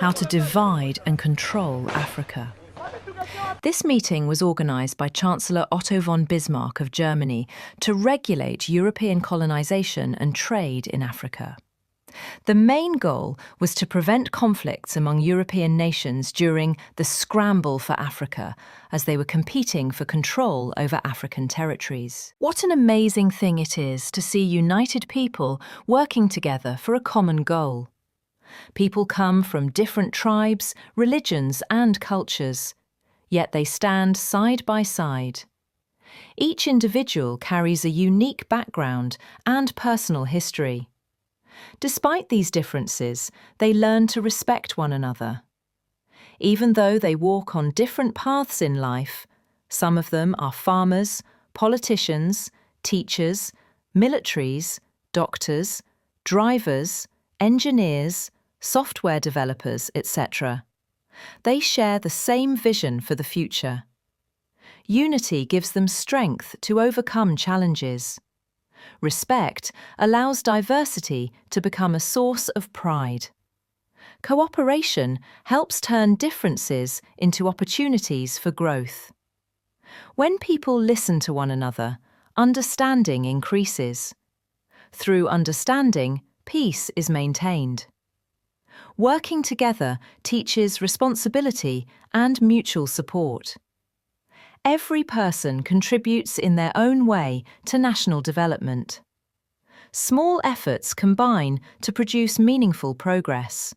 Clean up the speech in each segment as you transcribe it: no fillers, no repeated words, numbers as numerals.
how to divide and control Africa. This meeting was organised by Chancellor Otto von Bismarck of Germany to regulate European colonisation and trade in Africa. The main goal was to prevent conflicts among European nations during the scramble for Africa, as they were competing for control over African territories. What an amazing thing it is to see united people working together for a common goal. People come from different tribes, religions, and cultures, yet they stand side by side. Each individual carries a unique background and personal history. Despite these differences, they learn to respect one another. Even though they walk on different paths in life, some of them are farmers, politicians, teachers, militaries, doctors, drivers, engineers, software developers, etc. They share the same vision for the future. Unity gives them strength to overcome challenges. Respect allows diversity to become a source of pride. Cooperation helps turn differences into opportunities for growth. When people listen to one another, understanding increases. Through understanding, peace is maintained. Working together teaches responsibility and mutual support. Every person contributes in their own way to national development. Small efforts combine to produce meaningful progress.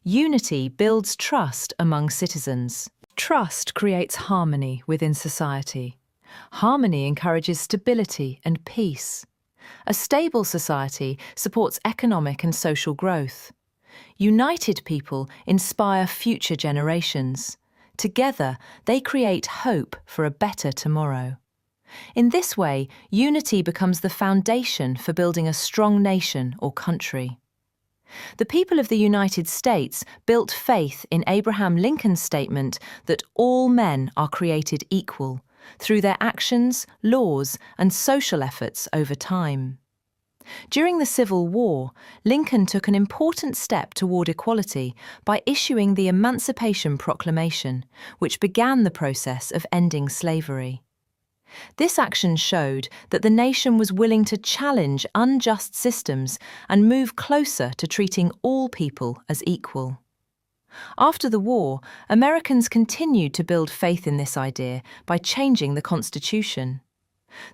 Unity builds trust among citizens. Trust creates harmony within society. Harmony encourages stability and peace. A stable society supports economic and social growth. United people inspire future generations. Together, they create hope for a better tomorrow. In this way, unity becomes the foundation for building a strong nation or country. The people of the United States built faith in Abraham Lincoln's statement that all men are created equal through their actions, laws, and social efforts over time. During the Civil War, Lincoln took an important step toward equality by issuing the Emancipation Proclamation, which began the process of ending slavery. This action showed that the nation was willing to challenge unjust systems and move closer to treating all people as equal. After the war, Americans continued to build faith in this idea by changing the Constitution.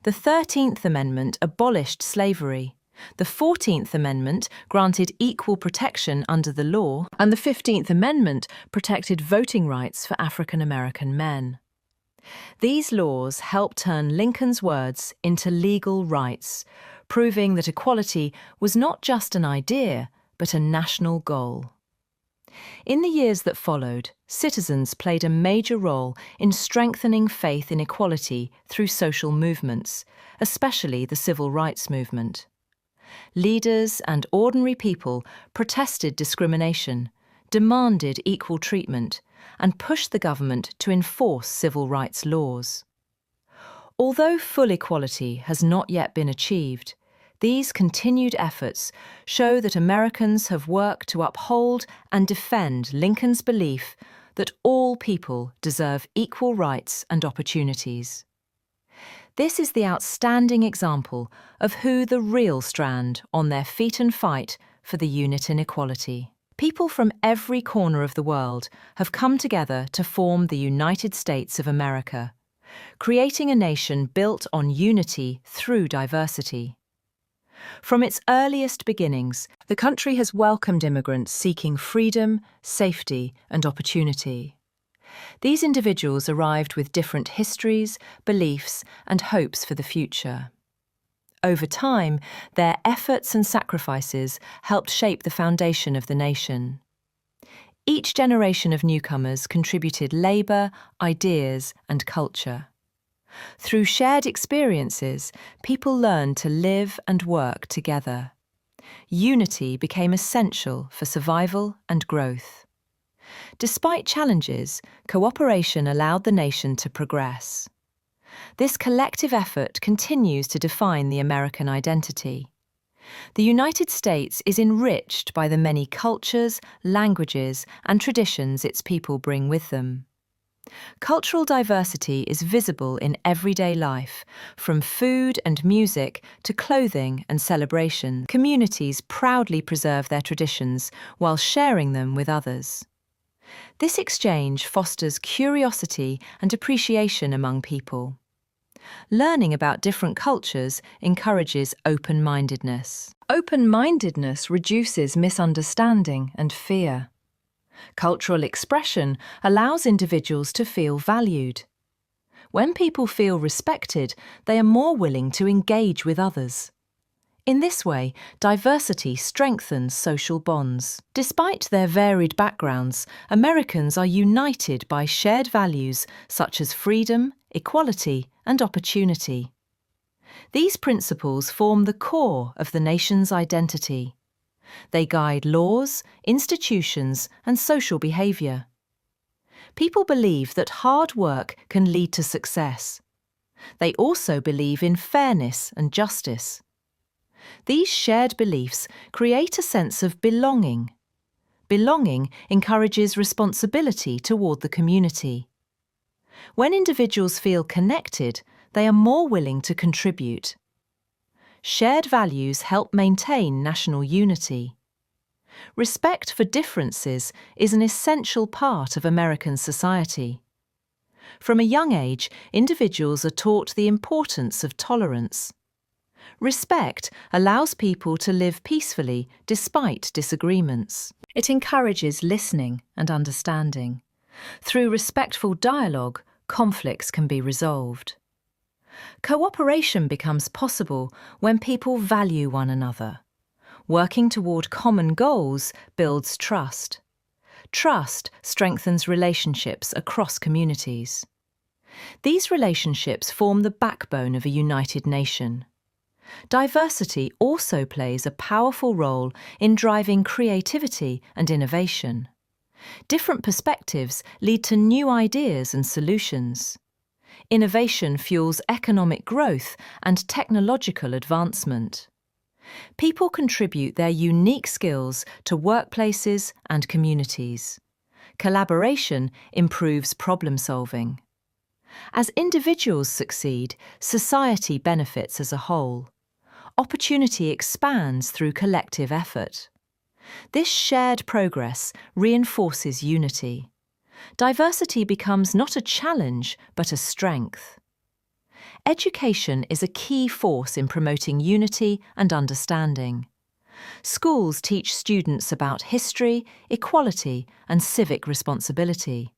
The 13th Amendment abolished slavery. The 14th Amendment granted equal protection under the law, and the 15th Amendment protected voting rights for African American men. These laws helped turn Lincoln's words into legal rights, proving that equality was not just an idea, but a national goal. In the years that followed, citizens played a major role in strengthening faith in equality through social movements, especially the civil rights movement. Leaders and ordinary people protested discrimination, demanded equal treatment, and pushed the government to enforce civil rights laws. Although full equality has not yet been achieved, these continued efforts show that Americans have worked to uphold and defend Lincoln's belief that all people deserve equal rights and opportunities. This is the outstanding example of who the real stand on their feet and fight for the unit in equality. People from every corner of the world have come together to form the United States of America, creating a nation built on unity through diversity. From its earliest beginnings, the country has welcomed immigrants seeking freedom, safety, and opportunity. These individuals arrived with different histories, beliefs, and hopes for the future. Over time, their efforts and sacrifices helped shape the foundation of the nation. Each generation of newcomers contributed labour, ideas, and culture. Through shared experiences, people learned to live and work together. Unity became essential for survival and growth. Despite challenges, cooperation allowed the nation to progress. This collective effort continues to define the American identity. The United States is enriched by the many cultures, languages, and traditions its people bring with them. Cultural diversity is visible in everyday life, from food and music to clothing and celebration. Communities proudly preserve their traditions while sharing them with others. This exchange fosters curiosity and appreciation among people. Learning about different cultures encourages open-mindedness. Open-mindedness reduces misunderstanding and fear. Cultural expression allows individuals to feel valued. When people feel respected, they are more willing to engage with others. In this way, diversity strengthens social bonds. Despite their varied backgrounds, Americans are united by shared values such as freedom, equality, and opportunity. These principles form the core of the nation's identity. They guide laws, institutions, and social behavior. People believe that hard work can lead to success. They also believe in fairness and justice. These shared beliefs create a sense of belonging. Belonging encourages responsibility toward the community. When individuals feel connected, they are more willing to contribute. Shared values help maintain national unity. Respect for differences is an essential part of American society. From a young age, individuals are taught the importance of tolerance. Respect allows people to live peacefully despite disagreements. It encourages listening and understanding. Through respectful dialogue, conflicts can be resolved. Cooperation becomes possible when people value one another. Working toward common goals builds trust. Trust strengthens relationships across communities. These relationships form the backbone of a united nation. Diversity also plays a powerful role in driving creativity and innovation. Different perspectives lead to new ideas and solutions. Innovation fuels economic growth and technological advancement. People contribute their unique skills to workplaces and communities. Collaboration improves problem solving. As individuals succeed, society benefits as a whole. Opportunity expands through collective effort. This shared progress reinforces unity. Diversity becomes not a challenge, but a strength. Education is a key force in promoting unity and understanding. Schools teach students about history, equality, and civic responsibility.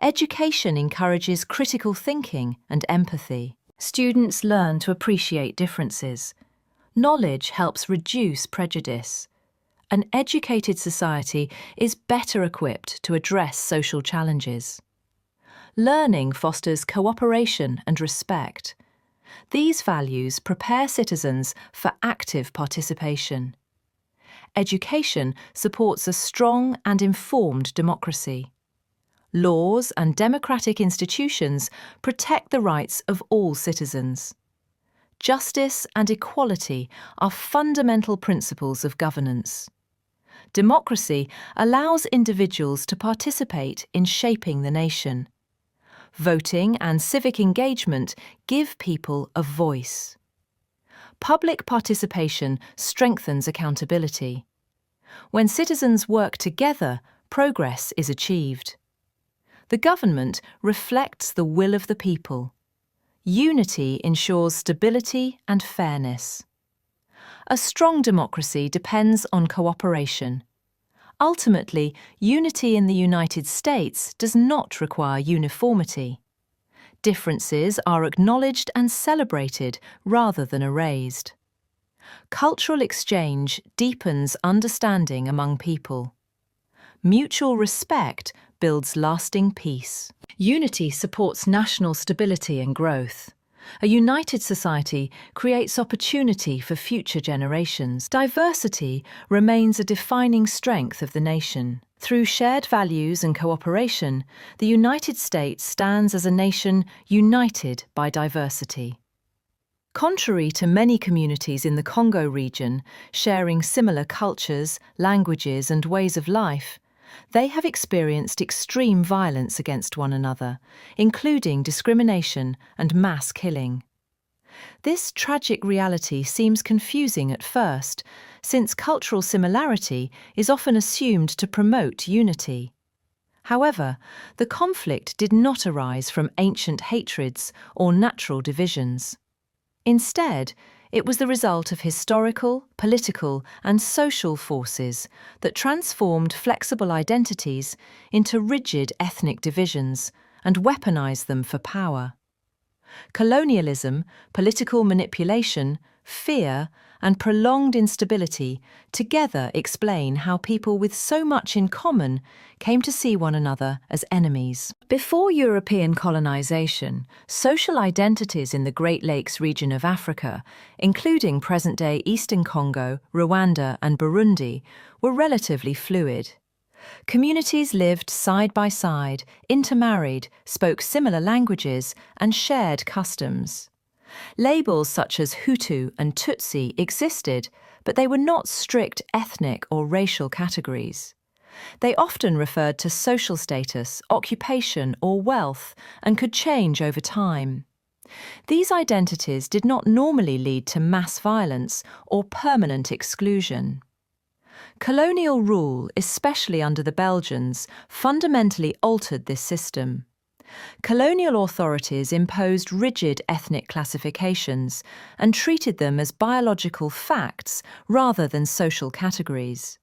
Education encourages critical thinking and empathy. Students learn to appreciate differences. Knowledge helps reduce prejudice. An educated society is better equipped to address social challenges. Learning fosters cooperation and respect. These values prepare citizens for active participation. Education supports a strong and informed democracy. Laws and democratic institutions protect the rights of all citizens. Justice and equality are fundamental principles of governance. Democracy allows individuals to participate in shaping the nation. Voting and civic engagement give people a voice. Public participation strengthens accountability. When citizens work together, progress is achieved. The government reflects the will of the people. Unity ensures stability and fairness. A strong democracy depends on cooperation. Ultimately, unity in the United States does not require uniformity. Differences are acknowledged and celebrated rather than erased. Cultural exchange deepens understanding among people. Mutual respect builds lasting peace. Unity supports national stability and growth. A united society creates opportunity for future generations. Diversity remains a defining strength of the nation. Through shared values and cooperation, the United States stands as a nation united by diversity. Contrary to many communities in the Congo region, sharing similar cultures, languages, and ways of life, they have experienced extreme violence against one another, including discrimination and mass killing. This tragic reality seems confusing at first, since cultural similarity is often assumed to promote unity. However, the conflict did not arise from ancient hatreds or natural divisions. Instead, it was the result of historical, political, and social forces that transformed flexible identities into rigid ethnic divisions and weaponized them for power. Colonialism, political manipulation, fear, and prolonged instability together explain how people with so much in common came to see one another as enemies. Before European colonization, social identities in the Great Lakes region of Africa, including present-day Eastern Congo, Rwanda, and Burundi, were relatively fluid. Communities lived side by side, intermarried, spoke similar languages, and shared customs. Labels such as Hutu and Tutsi existed, but they were not strict ethnic or racial categories. They often referred to social status, occupation, or wealth, and could change over time. These identities did not normally lead to mass violence or permanent exclusion. Colonial rule, especially under the Belgians, fundamentally altered this system. Colonial authorities imposed rigid ethnic classifications and treated them as biological facts rather than social categories.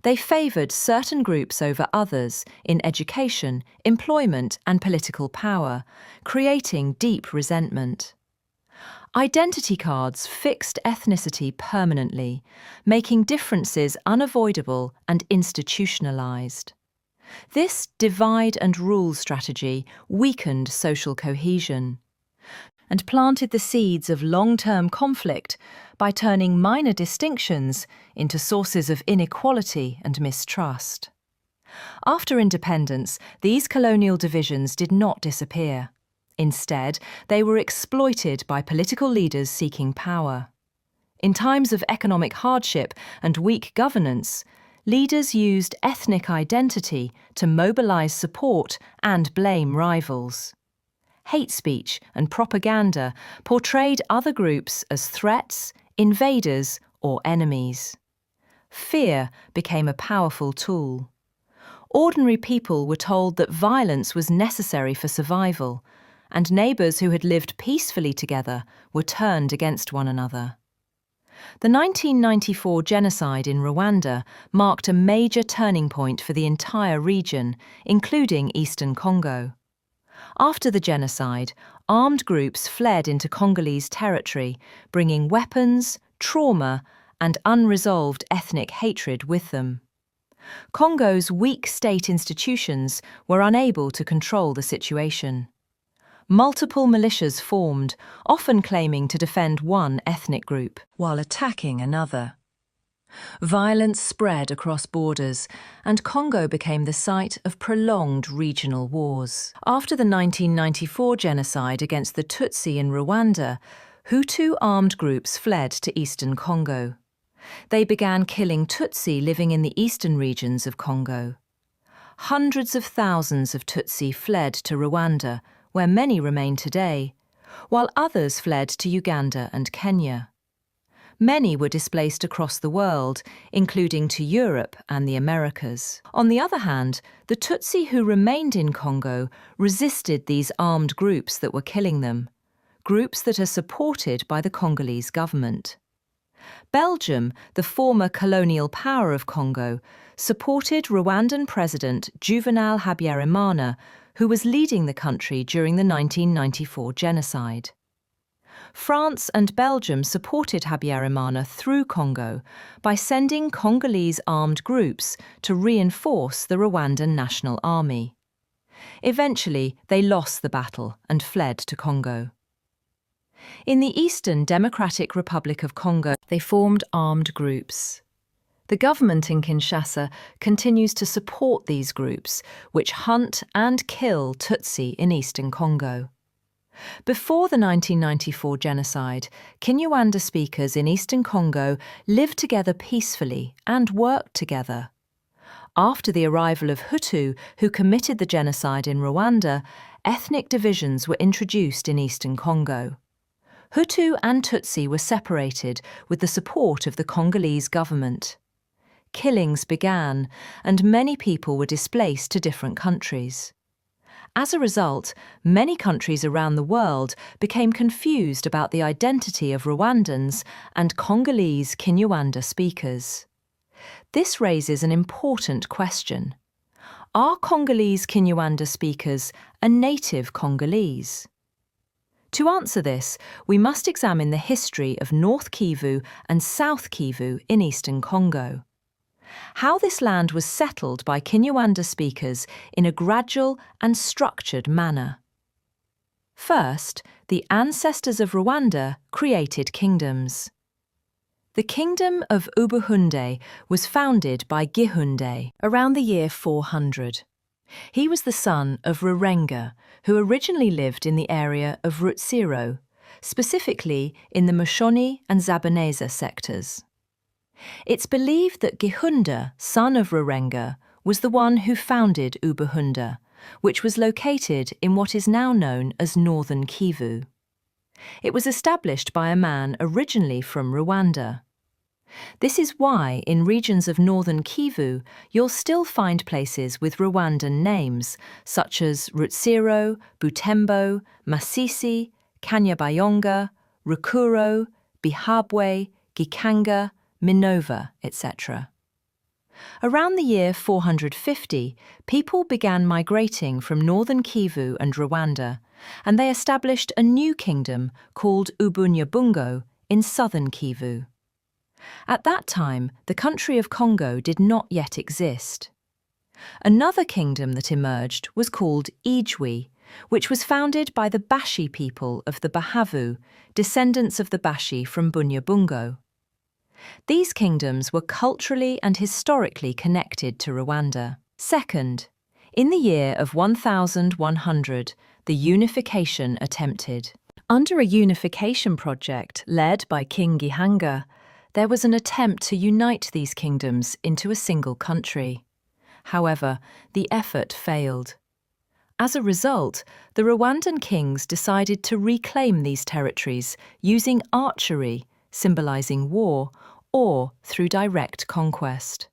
They favoured certain groups over others in education, employment, and political power, creating deep resentment. Identity cards fixed ethnicity permanently, making differences unavoidable and institutionalized. This divide and rule strategy weakened social cohesion and planted the seeds of long-term conflict by turning minor distinctions into sources of inequality and mistrust. After independence, these colonial divisions did not disappear. Instead, they were exploited by political leaders seeking power. In times of economic hardship and weak governance, leaders used ethnic identity to mobilize support and blame rivals. Hate speech and propaganda portrayed other groups as threats, invaders, or enemies. Fear became a powerful tool. Ordinary people were told that violence was necessary for survival, and neighbours who had lived peacefully together were turned against one another. The 1994 genocide in Rwanda marked a major turning point for the entire region, including Eastern Congo. After the genocide, armed groups fled into Congolese territory, bringing weapons, trauma, and unresolved ethnic hatred with them. Congo's weak state institutions were unable to control the situation. Multiple militias formed, often claiming to defend one ethnic group while attacking another. Violence spread across borders, and Congo became the site of prolonged regional wars. After the 1994 genocide against the Tutsi in Rwanda, Hutu armed groups fled to eastern Congo. They began killing Tutsi living in the eastern regions of Congo. Hundreds of thousands of Tutsi fled to Rwanda, where many remain today, while others fled to Uganda and Kenya. Many were displaced across the world, including to Europe and the Americas. On the other hand, the Tutsi who remained in Congo resisted these armed groups that were killing them, groups that are supported by the Congolese government. Belgium, the former colonial power of Congo, supported Rwandan President Juvenal Habyarimana, who was leading the country during the 1994 genocide. France and Belgium supported Habyarimana through Congo by sending Congolese armed groups to reinforce the Rwandan National Army. Eventually, they lost the battle and fled to Congo. In the Eastern Democratic Republic of Congo, they formed armed groups. The government in Kinshasa continues to support these groups, which hunt and kill Tutsi in eastern Congo. Before the 1994 genocide, Kinyarwanda speakers in eastern Congo lived together peacefully and worked together. After the arrival of Hutu, who committed the genocide in Rwanda, ethnic divisions were introduced in eastern Congo. Hutu and Tutsi were separated with the support of the Congolese government. Killings began, and many people were displaced to different countries. As a result, many countries around the world became confused about the identity of Rwandans and Congolese Kinyarwanda speakers. This raises an important question. Are Congolese Kinyarwanda speakers a native Congolese? To answer this, we must examine the history of North Kivu and South Kivu in eastern Congo. How this land was settled by Kinyarwanda speakers in a gradual and structured manner. First, the ancestors of Rwanda created kingdoms. The kingdom of Ubuhunde was founded by Gihunde around the year 400. He was the son of Rurenga, who originally lived in the area of Rutsiro, specifically in the Mushoni and Zabaneza sectors. It's believed that Gihunda, son of Rurenga, was the one who founded Ubuhunda, which was located in what is now known as northern Kivu. It was established by a man originally from Rwanda. This is why in regions of northern Kivu you'll still find places with Rwandan names such as Rutsiro, Butembo, Masisi, Kanyabayonga, Rukuro, Bihabwe, Gikanga, Minova, etc. Around the year 450, people began migrating from northern Kivu and Rwanda, and they established a new kingdom called Ubunyabungo in southern Kivu. At that time, the country of Congo did not yet exist. Another kingdom that emerged was called Ijwi, which was founded by the Bashi people of the Bahavu, descendants of the Bashi from Bunyabungo. These kingdoms were culturally and historically connected to Rwanda. Second, in the year of 1100, the unification attempted. Under a unification project led by King Gihanga, there was an attempt to unite these kingdoms into a single country. However, the effort failed. As a result, the Rwandan kings decided to reclaim these territories using archery, symbolizing war, or through direct conquest.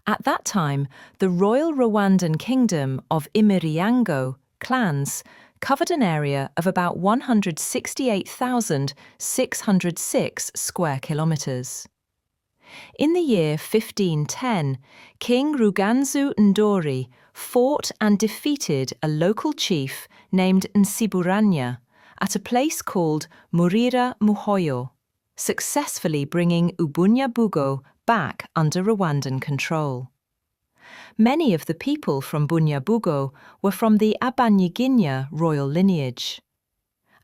At that time, the Royal Rwandan Kingdom of Imiryango clans covered an area of about 168,606 square kilometers. In the year 1510, King Ruganzu Ndori fought and defeated a local chief named Nsiburanya at a place called Murira Muhoyo, successfully bringing Ubunyabugo back under Rwandan control. Many of the people from Bunyabugo were from the Abanyiginya royal lineage.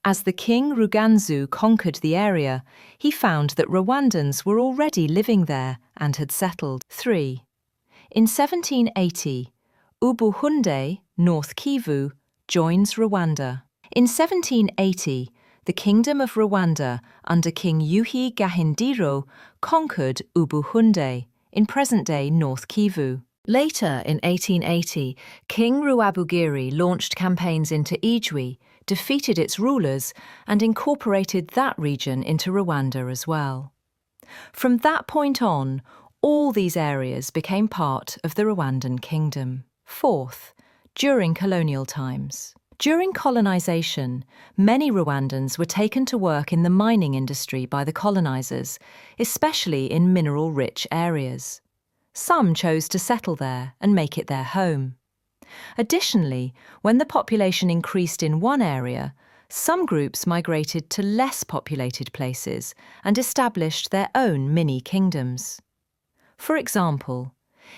As the king Ruganzu conquered the area, he found that Rwandans were already living there and had settled. 3. In 1780, Ubuhunde, North Kivu, joins Rwanda. In 1780, the Kingdom of Rwanda under King Yuhi Gahindiro conquered Ubuhunde in present-day North Kivu. Later, in 1880, King Ruabugiri launched campaigns into Ijwi, defeated its rulers, and incorporated that region into Rwanda as well. From that point on, all these areas became part of the Rwandan kingdom. Fourth, during colonial times. During colonization, many Rwandans were taken to work in the mining industry by the colonizers, especially in mineral-rich areas. Some chose to settle there and make it their home. Additionally, when the population increased in one area, some groups migrated to less populated places and established their own mini-kingdoms. For example,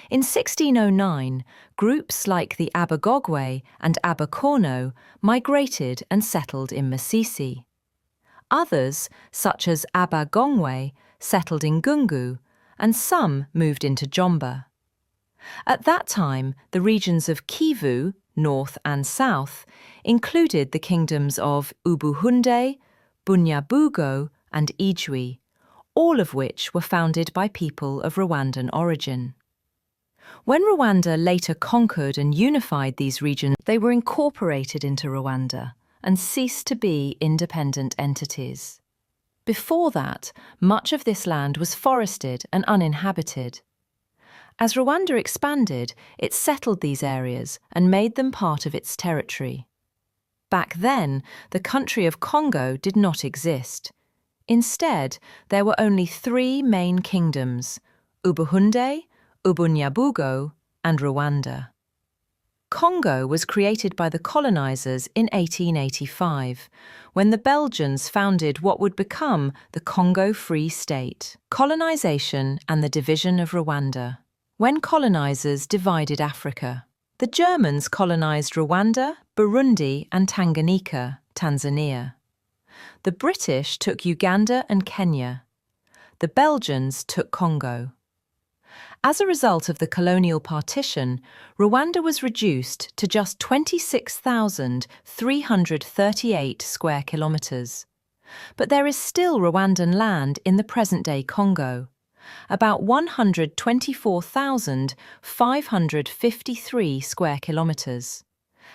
in 1609, groups like the Abagogwe and Abakono migrated and settled in Masisi. Others, such as Abagongwe, settled in Gungu, and some moved into Jomba. At that time, the regions of Kivu, north and south, included the kingdoms of Ubuhunde, Bunyabugo, and Ijwi, all of which were founded by people of Rwandan origin. When Rwanda later conquered and unified these regions, they were incorporated into Rwanda and ceased to be independent entities. Before that, much of this land was forested and uninhabited. As Rwanda expanded, it settled these areas and made them part of its territory. Back then, the country of Congo did not exist. Instead, there were only three main kingdoms: Ubuhunde, Ubunyabugo, and Rwanda. Congo was created by the colonizers in 1885, when the Belgians founded what would become the Congo Free State. Colonization and the division of Rwanda. When colonizers divided Africa, the Germans colonized Rwanda, Burundi, and Tanganyika, Tanzania. The British took Uganda and Kenya. The Belgians took Congo. As a result of the colonial partition, Rwanda was reduced to just 26,338 square kilometers. But there is still Rwandan land in the present-day Congo, about 124,553 square kilometers,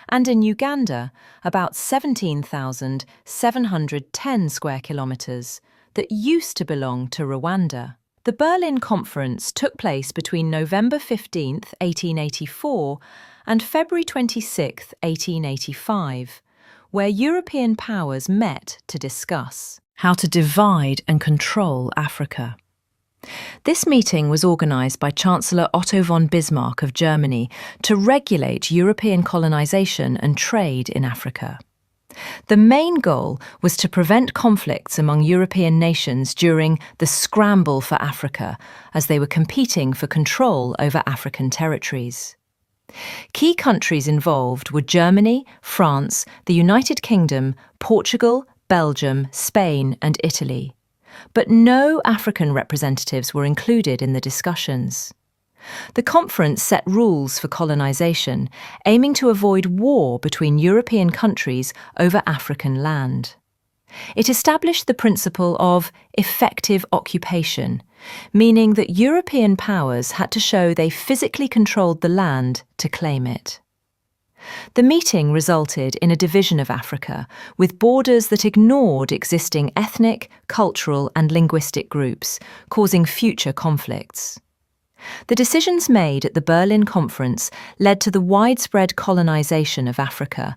and in Uganda, about 17,710 square kilometers that used to belong to Rwanda. The Berlin Conference took place between November 15, 1884 and February 26, 1885, where European powers met to discuss how to divide and control Africa. This meeting was organized by Chancellor Otto von Bismarck of Germany to regulate European colonization and trade in Africa. The main goal was to prevent conflicts among European nations during the scramble for Africa, as they were competing for control over African territories. Key countries involved were Germany, France, the United Kingdom, Portugal, Belgium, Spain, and Italy. But no African representatives were included in the discussions. The conference set rules for colonization, aiming to avoid war between European countries over African land. It established the principle of effective occupation, meaning that European powers had to show they physically controlled the land to claim it. The meeting resulted in a division of Africa, with borders that ignored existing ethnic, cultural, and linguistic groups, causing future conflicts. The decisions made at the Berlin Conference led to the widespread colonization of Africa